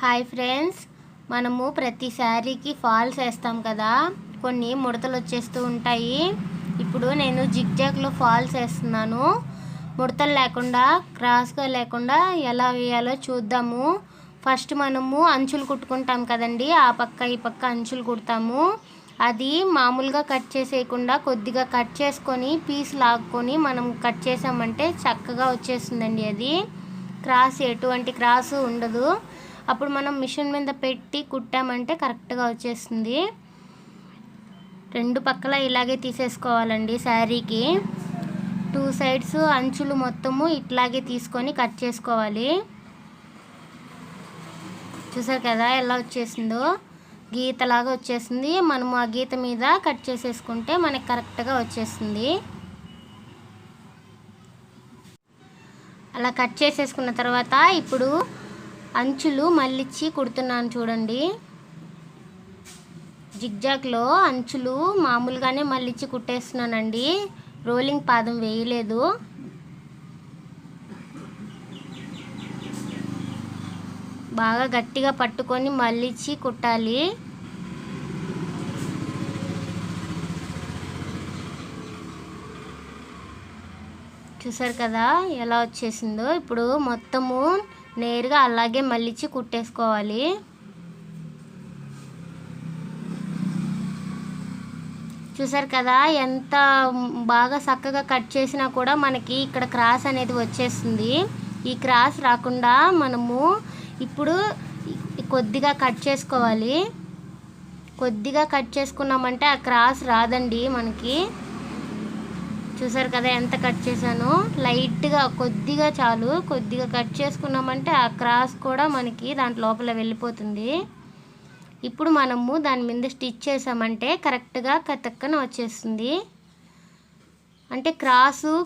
Hi friends, మనము ప్రతి శారీకి ఫాల్స్ వేస్తాం కదా, కొన్ని ముడతలు వచ్చేస్తూ ఉంటాయి. ఇప్పుడు నేను జిగ్జాగ్లో ఫాల్స్ వేస్తున్నాను. ముడతలు లేకుండా, క్రాస్గా లేకుండా ఎలా వేయాలో చూద్దాము. ఫస్ట్ మనము అంచులు కుట్టుకుంటాం కదండి, ఆ పక్క ఈ పక్క అంచులు కుడతాము. అది మామూలుగా కట్ చేసేయకుండా కొద్దిగా కట్ చేసుకొని పీస్ లాక్కొని మనం కట్ చేసామంటే చక్కగా వచ్చేస్తుందండి. అది క్రాస్, ఎటువంటి క్రాసు ఉండదు. అప్పుడు మనం మిషన్ మీద పెట్టి కుట్టామంటే కరెక్ట్గా వచ్చేస్తుంది. రెండు పక్కల ఇలాగే తీసేసుకోవాలండి. శారీకి 2 సైడ్స్ అంచులు మొత్తము ఇట్లాగే తీసుకొని కట్ చేసుకోవాలి. చూసారు కదా ఎలా వచ్చేసిందో, గీతలాగా వచ్చేసింది. మనము ఆ గీత మీద కట్ చేసేసుకుంటే మనకి కరెక్ట్గా వచ్చేస్తుంది. అలా కట్ చేసేసుకున్న తర్వాత ఇప్పుడు అంచులు మళ్ళిచ్చి కుడుతున్నాను చూడండి. జిగ్జాగ్లో అంచులు మామూలుగానే మళ్ళిచ్చి కుట్టేస్తున్నానండి, రోలింగ్ పాదం వేయలేదు. బాగా గట్టిగా పట్టుకొని మళ్ళిచ్చి కుట్టాలి. చూసారు కదా ఎలా వచ్చేసిందో. ఇప్పుడు మొత్తము నేరుగా అలాగే మళ్ళిచ్చి కుట్టేసుకోవాలి. చూసారు కదా ఎంత బాగా చక్కగా కట్ చేసినా కూడా మనకి ఇక్కడ క్రాస్ అనేది వచ్చేస్తుంది. ఈ క్రాస్ రాకుండా మనము ఇప్పుడు కొద్దిగా కట్ చేసుకోవాలి. కొద్దిగా కట్ చేసుకున్నామంటే ఆ క్రాస్ రాదండి మనకి. చూసారు కదా ఎంత కట్ చేశానో, లైట్గా కొద్దిగా చాలు. కొద్దిగా కట్ చేసుకున్నామంటే ఆ క్రాస్ కూడా మనకి దాంట్లో లోపల వెళ్ళిపోతుంది. ఇప్పుడు మనము దాని మీద స్టిచ్ చేసామంటే కరెక్ట్గా కతక్కన వచ్చేస్తుంది. అంటే క్రాసు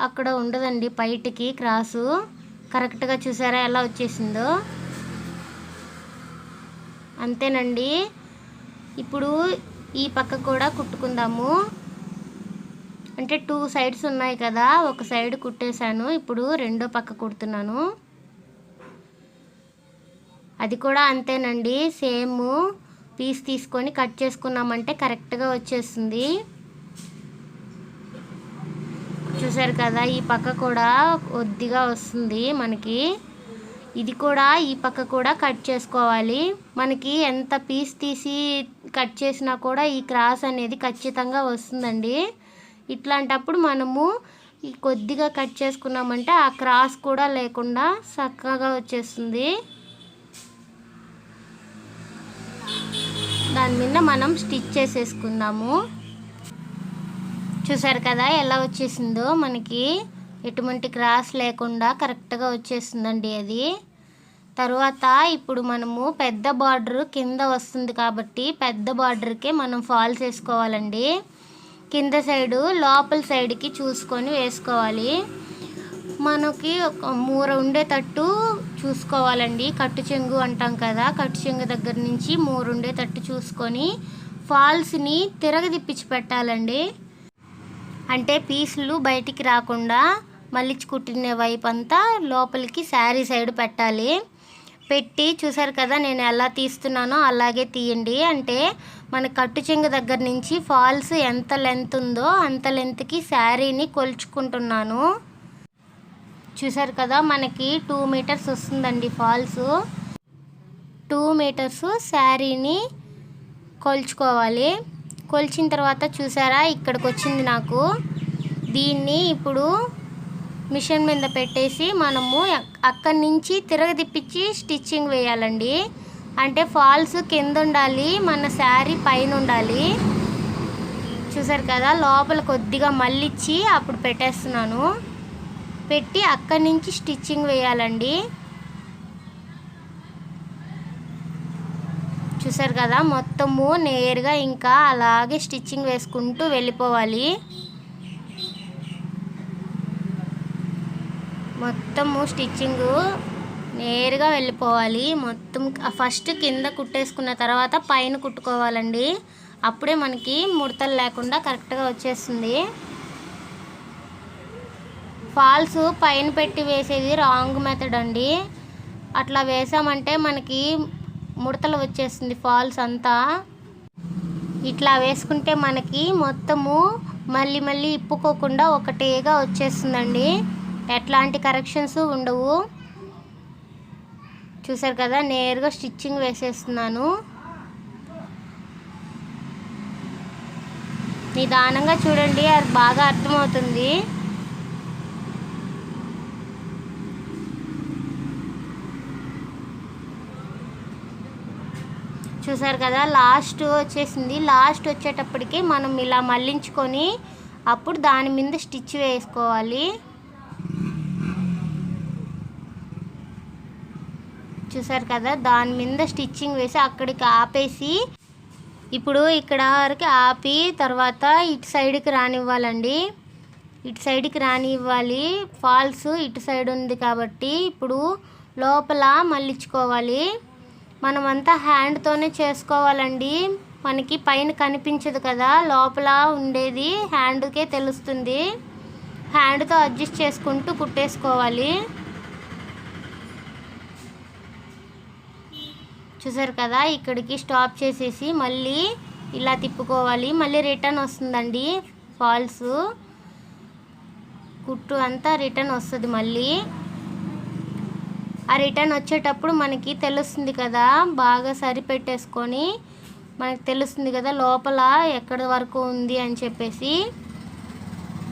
అక్కడ ఉండదండి, బయటికి క్రాసు కరెక్ట్గా. చూసారా ఎలా వచ్చేసిందో. అంతేనండి. ఇప్పుడు ఈ పక్క కూడా కుట్టుకుందాము. అంటే 2 సైడ్స్ ఉన్నాయి కదా, ఒక సైడ్ కుట్టేశాను. ఇప్పుడు రెండో పక్క కుడుతున్నాను. అది కూడా అంతేనండి, సేమ్ పీస్ తీసుకొని కట్ చేసుకున్నామంటే కరెక్ట్గా వచ్చేస్తుంది. చూసారు కదా ఈ పక్క కూడా కొద్దిగా వస్తుంది మనకి. ఇది కూడా ఈ పక్క కూడా కట్ చేసుకోవాలి. మనకి ఎంత పీస్ తీసి కట్ చేసినా కూడా ఈ క్రాస్ అనేది ఖచ్చితంగా వస్తుందండి. ఇట్లాంటప్పుడు మనము ఈ కొద్దిగా కట్ చేసుకున్నామంటే ఆ క్రాస్ కూడా లేకుండా చక్కగా వచ్చేస్తుంది. దాని మీద మనం స్టిచ్ చేసేసుకుందాము. చూసారు కదా ఎలా వచ్చేసిందో, మనకి ఎటువంటి క్రాస్ లేకుండా కరెక్ట్గా వచ్చేస్తుందండి అది. తర్వాత ఇప్పుడు మనము పెద్ద బార్డర్ కింద వస్తుంది కాబట్టి పెద్ద బార్డర్కే మనం ఫాల్స్ వేసుకోవాలండి. కింద సైడు లోపల సైడ్కి చూసుకొని వేసుకోవాలి. మనకి ఒక మూర ఉండేటట్టు చూసుకోవాలండి. కట్టు చెంగు అంటాం కదా, కట్టు చెంగు దగ్గర నుంచి మూర ఉండేటట్టు చూసుకొని ఫాల్స్ని తిరగదిప్పించి పెట్టాలండి. అంటే పీసులు బయటికి రాకుండా మళ్ళించి కుట్టిన వైపు అంతా లోపలికి శారీ సైడ్ పెట్టాలి. పెట్టి చూసారు కదా నేను ఎలా తీస్తున్నానో అలాగే తీయండి. అంటే మన కట్టు చెంగు దగ్గర నుంచి ఫాల్స్ ఎంత లెంత్ ఉందో అంత లెంత్కి శారీని కొలుచుకుంటున్నాను. చూసారు కదా మనకి 2 మీటర్స్ వస్తుందండి ఫాల్స్. 2 మీటర్స్ శారీని కొలుచుకోవాలి. కొలిచిన తర్వాత చూసారా ఇక్కడికి వచ్చింది నాకు. దీన్ని ఇప్పుడు మిషన్ మీద పెట్టేసి మనము అక్కడి నుంచి తిరగదిప్పించి స్టిచ్చింగ్ వేయాలండి. అంటే ఫాల్స్ కింద ఉండాలి, మన శారీ పైన ఉండాలి. చూసారు కదా లోపల కొద్దిగా మళ్ళిచ్చి అప్పుడు పెట్టేస్తున్నాను. పెట్టి అక్కడి నుంచి స్టిచ్చింగ్ వేయాలండి. చూసారు కదా మొత్తము నేరుగా ఇంకా అలాగే స్టిచ్చింగ్ వేసుకుంటూ వెళ్ళిపోవాలి. మొత్తము స్టిచ్చింగు నేరుగా వెళ్ళిపోవాలి. మొత్తం ఫస్ట్ కింద కుట్టేసుకున్న తర్వాత పైన కుట్టుకోవాలండి. అప్పుడే మనకి ముడతలు లేకుండా కరెక్ట్గా వచ్చేస్తుంది. ఫాల్స్ పైన పెట్టి వేసేది రాంగ్ మెథడ్ అండి. అట్లా వేసామంటే మనకి ముడతలు వచ్చేస్తుంది ఫాల్స్ అంతా. ఇట్లా వేసుకుంటే మనకి మొత్తము మళ్ళీ మళ్ళీ ఇప్పుకోకుండా ఒకటేగా వచ్చేస్తుందండి, ఎట్లాంటి కరెక్షన్స్ ఉండవు. చూసారు కదా, నేరుగా స్టిచ్చింగ్ వేసేస్తున్నాను. నిదానంగా చూడండి, అది బాగా అర్థమవుతుంది. చూసారు కదా, లాస్ట్ వచ్చేసింది. లాస్ట్ వచ్చేటప్పటికి మనం ఇలా మళ్ళించుకొని అప్పుడు దాని మీద స్టిచ్ వేసుకోవాలి. చూసారు కదా, దాని మీద స్టిచ్చింగ్ వేసి అక్కడికి ఆపేసి ఇప్పుడు ఇక్కడ వరకు ఆపి తర్వాత ఇటు సైడ్కి రానివ్వాలండి. ఇటు సైడ్కి రానివ్వాలి. ఫాల్స్ ఇటు సైడ్ ఉంది కాబట్టి ఇప్పుడు లోపల మళ్ళించుకోవాలి. మనమంతా హ్యాండ్తోనే చేసుకోవాలండి. మనకి పైన కనిపించదు కదా, లోపల ఉండేది హ్యాండ్కే తెలుస్తుంది. హ్యాండ్తో అడ్జస్ట్ చేసుకుంటూ కుట్టేసుకోవాలి. చూసారు కదా, ఇక్కడికి స్టాప్ చేసేసి మళ్ళీ ఇలా తిప్పుకోవాలి. మళ్ళీ రిటర్న్ వస్తుందండి ఫాల్స్, కుట్టు అంతా రిటర్న్ వస్తుంది. మళ్ళీ ఆ రిటర్న్ వచ్చేటప్పుడు మనకి తెలుస్తుంది కదా, బాగా సరిపెట్టేసుకొని మనకి తెలుస్తుంది కదా లోపల ఎక్కడి వరకు ఉంది అని చెప్పేసి.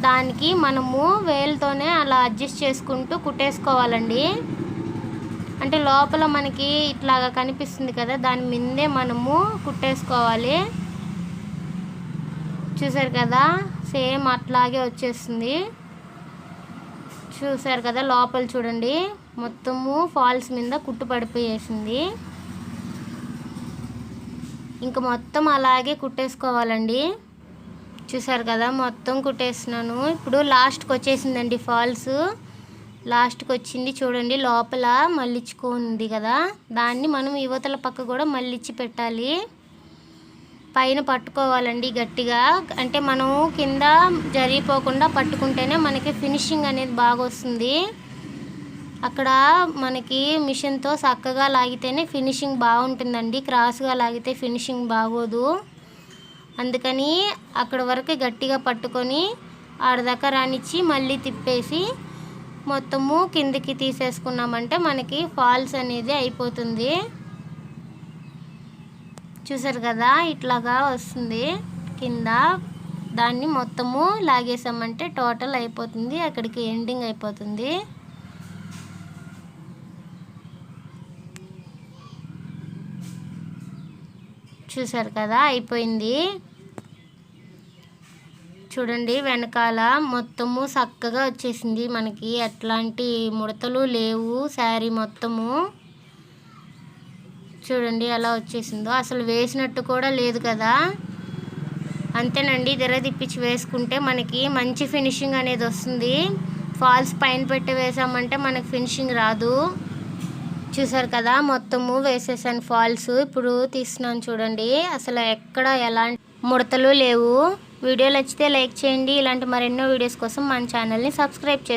దానికి మనము వేలుతోనే అలా అడ్జస్ట్ చేసుకుంటూ కుట్టేసుకోవాలండి. అంటే లోపల మనకి ఇట్లాగా కనిపిస్తుంది కదా, దాని మీదే మనము కుట్టేసుకోవాలి. చూసారు కదా, సేమ్ అట్లాగే వచ్చేస్తుంది. చూసారు కదా, లోపల చూడండి మొత్తము ఫాల్స్ మీద కుట్టు పడిపోయేసింది. ఇంకా మొత్తం అలాగే కుట్టేసుకోవాలండి. చూసారు కదా, మొత్తం కుట్టేస్తున్నాను. ఇప్పుడు లాస్ట్కి వచ్చేసిందండి ఫాల్స్. లాస్ట్కి వచ్చింది చూడండి, లోపల మళ్ళించుకుంది కదా, దాన్ని మనం యువతల పక్క కూడా మళ్ళించి పెట్టాలి. పైన పట్టుకోవాలండి గట్టిగా, అంటే మనం కింద జరిగిపోకుండా పట్టుకుంటేనే మనకి ఫినిషింగ్ అనేది బాగా వస్తుంది. అక్కడ మనకి మిషన్తో చక్కగా లాగితేనే ఫినిషింగ్ బాగుంటుందండి, క్రాస్గా లాగితే ఫినిషింగ్ బాగోదు. అందుకని అక్కడ వరకు గట్టిగా పట్టుకొని ఆడదాకా రానిచ్చి మళ్ళీ తిప్పేసి మొత్తము కిందికి తీసేసుకున్నామంటే మనకి ఫాల్స్ అనేది అయిపోతుంది. చూసారు కదా, ఇట్లాగా వస్తుంది కింద. దాన్ని మొత్తము లాగేసామంటే టోటల్ అయిపోతుంది, అక్కడికి ఎండింగ్ అయిపోతుంది. చూసారు కదా, అయిపోయింది. చూడండి, వెనకాల మొత్తము చక్కగా వచ్చేసింది మనకి, ఎట్లాంటి ముడతలు లేవు. శారీ మొత్తము చూడండి ఎలా వచ్చేసిందో, అసలు వేసినట్టు కూడా లేదు కదా. అంతేనండి, దిర తిప్పించి వేసుకుంటే మనకి మంచి ఫినిషింగ్ అనేది వస్తుంది. ఫాల్స్ పైన పెట్టి వేసామంటే మనకి ఫినిషింగ్ రాదు. చూసారు కదా, మొత్తము వేసేసాను ఫాల్స్. ఇప్పుడు తీస్తున్నాను చూడండి, అసలు ఎక్కడ ఎలాంటి ముడతలు లేవు. వీడియో నచ్చితే లైక్ చేయండి. ఇలాంటి మరెన్నో వీడియోస్ కోసం మన ఛానల్ని సబ్స్క్రైబ్ చేసుకోండి.